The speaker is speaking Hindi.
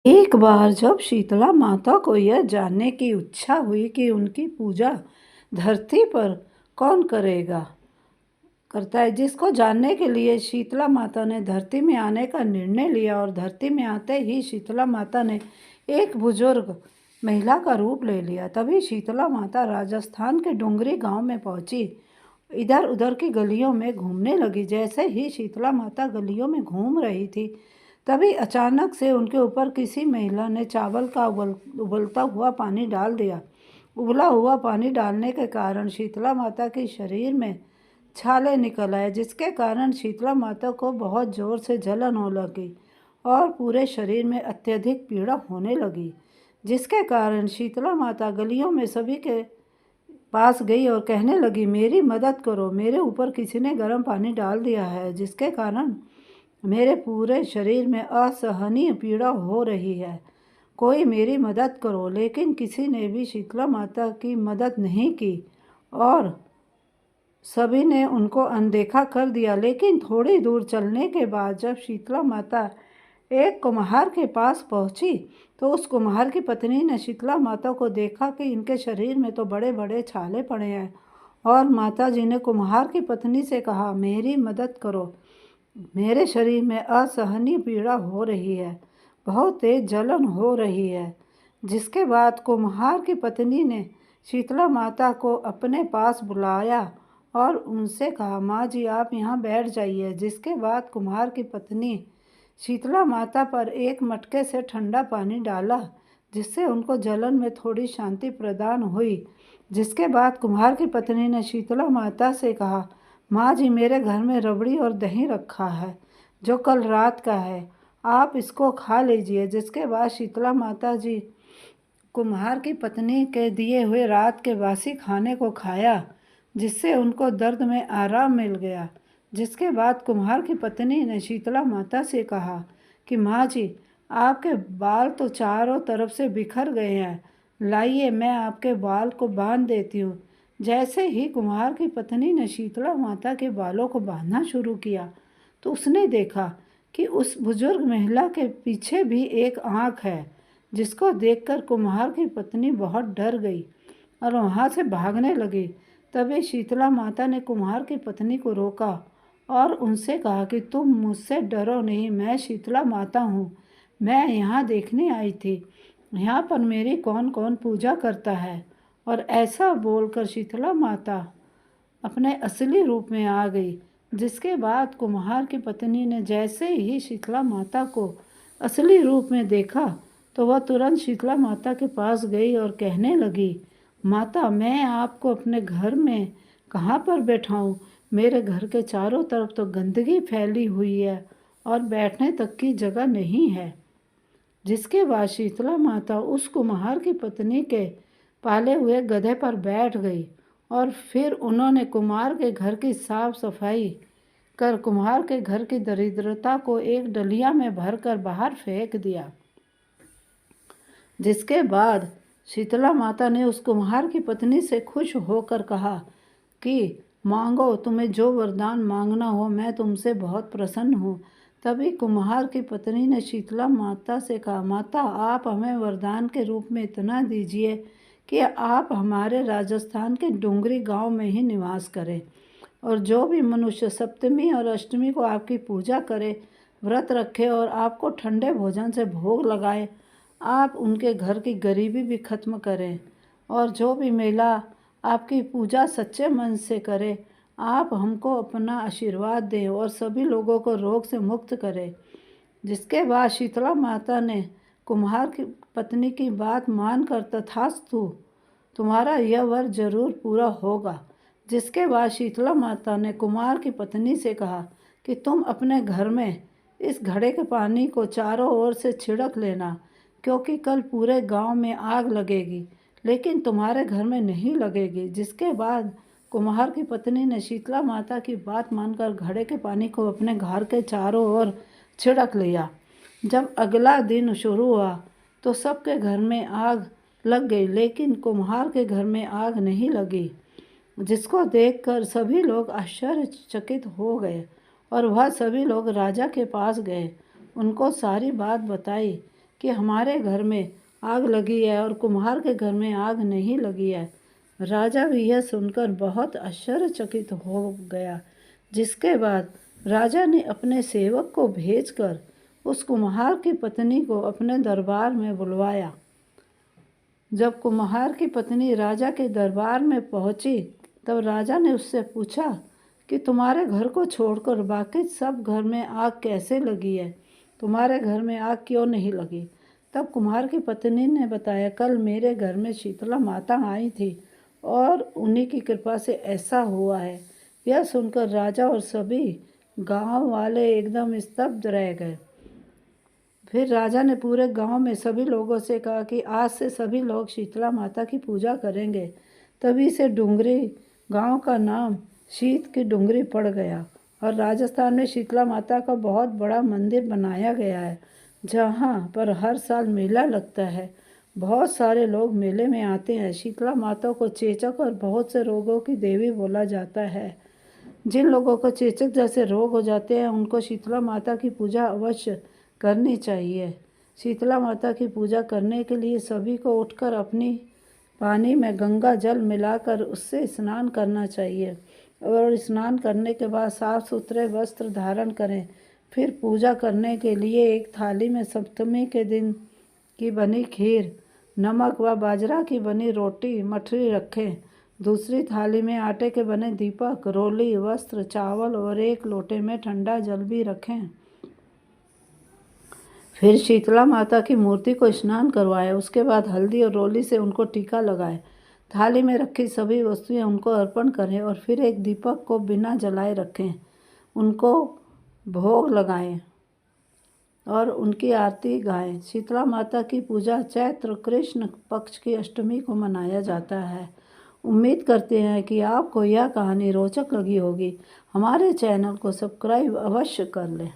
एक बार जब शीतला माता को यह जानने की इच्छा हुई कि उनकी पूजा धरती पर कौन करता है, जिसको जानने के लिए शीतला माता ने धरती में आने का निर्णय लिया। और धरती में आते ही शीतला माता ने एक बुजुर्ग महिला का रूप ले लिया। तभी शीतला माता राजस्थान के डूंगरी गांव में पहुंची। इधर उधर की गलियों में घूमने लगी। जैसे ही शीतला माता गलियों में घूम रही थी, तभी अचानक से उनके ऊपर किसी महिला ने चावल का उबलता हुआ पानी डाल दिया। उबला हुआ पानी डालने के कारण शीतला माता के शरीर में छाले निकल आए, जिसके कारण शीतला माता को बहुत ज़ोर से जलन हो लगी और पूरे शरीर में अत्यधिक पीड़ा होने लगी। जिसके कारण शीतला माता गलियों में सभी के पास गई और कहने लगी, मेरी मदद करो, मेरे ऊपर किसी ने गर्म पानी डाल दिया है, जिसके कारण मेरे पूरे शरीर में असहनीय पीड़ा हो रही है। कोई मेरी मदद करो। लेकिन किसी ने भी शीतला माता की मदद नहीं की और सभी ने उनको अनदेखा कर दिया। लेकिन थोड़ी दूर चलने के बाद जब शीतला माता एक कुम्हार के पास पहुंची, तो उस कुम्हार की पत्नी ने शीतला माता को देखा कि इनके शरीर में तो बड़े बड़े छाले पड़े हैं। और माता जी ने कुम्हार की पत्नी से कहा, मेरी मदद करो, मेरे शरीर में असहनीय पीड़ा हो रही है, बहुत तेज जलन हो रही है। जिसके बाद कुम्हार की पत्नी ने शीतला माता को अपने पास बुलाया और उनसे कहा, माँ जी आप यहाँ बैठ जाइए। जिसके बाद कुम्हार की पत्नी शीतला माता पर एक मटके से ठंडा पानी डाला, जिससे उनको जलन में थोड़ी शांति प्रदान हुई। जिसके बाद कुम्हार की पत्नी ने शीतला माता से कहा, माँ जी मेरे घर में रबड़ी और दही रखा है जो कल रात का है, आप इसको खा लीजिए। जिसके बाद शीतला माता जी कुम्हार की पत्नी के दिए हुए रात के बासी खाने को खाया, जिससे उनको दर्द में आराम मिल गया। जिसके बाद कुम्हार की पत्नी ने शीतला माता से कहा कि माँ जी आपके बाल तो चारों तरफ से बिखर गए हैं, लाइए मैं आपके बाल को बांध देती हूँ। जैसे ही कुम्हार की पत्नी ने शीतला माता के बालों को बांधना शुरू किया, तो उसने देखा कि उस बुजुर्ग महिला के पीछे भी एक आँख है, जिसको देखकर कुम्हार की पत्नी बहुत डर गई और वहाँ से भागने लगी। तभी शीतला माता ने कुम्हार की पत्नी को रोका और उनसे कहा कि तुम मुझसे डरो नहीं, मैं शीतला माता हूँ, मैं यहाँ देखने आई थी, यहाँ पर मेरी कौन कौन पूजा करता है। और ऐसा बोलकर शीतला माता अपने असली रूप में आ गई। जिसके बाद कुम्हार की पत्नी ने जैसे ही शीतला माता को असली रूप में देखा, तो वह तुरंत शीतला माता के पास गई और कहने लगी, माता मैं आपको अपने घर में कहाँ पर बैठाऊँ, मेरे घर के चारों तरफ तो गंदगी फैली हुई है और बैठने तक की जगह नहीं है। जिसके बाद शीतला माता उस कुम्हार की पत्नी के पाले हुए गधे पर बैठ गई और फिर उन्होंने कुम्हार के घर की साफ सफाई कर कुम्हार के घर की दरिद्रता को एक डलिया में भरकर बाहर फेंक दिया। जिसके बाद शीतला माता ने उस कुम्हार की पत्नी से खुश होकर कहा कि मांगो, तुम्हें जो वरदान मांगना हो, मैं तुमसे बहुत प्रसन्न हूँ। तभी कुम्हार की पत्नी ने शीतला माता से कहा, माता आप हमें वरदान के रूप में इतना दीजिए कि आप हमारे राजस्थान के डूंगरी गांव में ही निवास करें, और जो भी मनुष्य सप्तमी और अष्टमी को आपकी पूजा करे, व्रत रखे और आपको ठंडे भोजन से भोग लगाए, आप उनके घर की गरीबी भी खत्म करें। और जो भी महिला आपकी पूजा सच्चे मन से करे, आप हमको अपना आशीर्वाद दें और सभी लोगों को रोग से मुक्त करें। जिसके बाद शीतला माता ने कुम्हार की पत्नी की बात मानकर तथास्तु, तुम्हारा यह वर जरूर पूरा होगा। जिसके बाद शीतला माता ने कुम्हार की पत्नी से कहा कि तुम अपने घर में इस घड़े के पानी को चारों ओर से छिड़क लेना, क्योंकि कल पूरे गांव में आग लगेगी, लेकिन तुम्हारे घर में नहीं लगेगी। जिसके बाद कुम्हार की पत्नी ने शीतला माता की बात मानकर घड़े के पानी को अपने घर के चारों ओर छिड़क लिया। जब अगला दिन शुरू हुआ तो सबके घर में आग लग गई, लेकिन कुम्हार के घर में आग नहीं लगी। जिसको देखकर सभी लोग आश्चर्यचकित हो गए और वह सभी लोग राजा के पास गए, उनको सारी बात बताई कि हमारे घर में आग लगी है और कुम्हार के घर में आग नहीं लगी है। राजा भी यह सुनकर बहुत आश्चर्यचकित हो गया। जिसके बाद राजा ने अपने सेवक को भेजकर उस कुम्हार की पत्नी को अपने दरबार में बुलवाया। जब कुम्हार की पत्नी राजा के दरबार में पहुंची तब राजा ने उससे पूछा कि तुम्हारे घर को छोड़कर बाकी सब घर में आग कैसे लगी है? तुम्हारे घर में आग क्यों नहीं लगी? तब कुम्हार की पत्नी ने बताया, कल मेरे घर में शीतला माता आई थी और उन्हीं की कृपा से ऐसा हुआ है। यह सुनकर राजा और सभी गांव वाले एकदम स्तब्ध रह गए। फिर राजा ने पूरे गांव में सभी लोगों से कहा कि आज से सभी लोग शीतला माता की पूजा करेंगे। तभी से डुंगरी गांव का नाम शीत की डुंगरी पड़ गया और राजस्थान में शीतला माता का बहुत बड़ा मंदिर बनाया गया है, जहां पर हर साल मेला लगता है। बहुत सारे लोग मेले में आते हैं। शीतला माता को चेचक और बहुत से रोगों की देवी बोला जाता है। जिन लोगों को चेचक जैसे रोग हो जाते हैं उनको शीतला माता की पूजा अवश्य करनी चाहिए। शीतला माता की पूजा करने के लिए सभी को उठकर अपनी पानी में गंगा जल मिलाकर उससे स्नान करना चाहिए और स्नान करने के बाद साफ सुथरे वस्त्र धारण करें। फिर पूजा करने के लिए एक थाली में सप्तमी के दिन की बनी खीर, नमक व बाजरा की बनी रोटी मठरी रखें। दूसरी थाली में आटे के बने दीपक, रोली, वस्त्र, चावल और एक लोटे में ठंडा जल भी रखें। फिर शीतला माता की मूर्ति को स्नान करवाएं। उसके बाद हल्दी और रोली से उनको टीका लगाएं। थाली में रखी सभी वस्तुएं उनको अर्पण करें और फिर एक दीपक को बिना जलाए रखें। उनको भोग लगाएं और उनकी आरती गाएं। शीतला माता की पूजा चैत्र कृष्ण पक्ष की अष्टमी को मनाया जाता है। उम्मीद करते हैं कि आपको यह कहानी रोचक लगी होगी। हमारे चैनल को सब्सक्राइब अवश्य कर लें।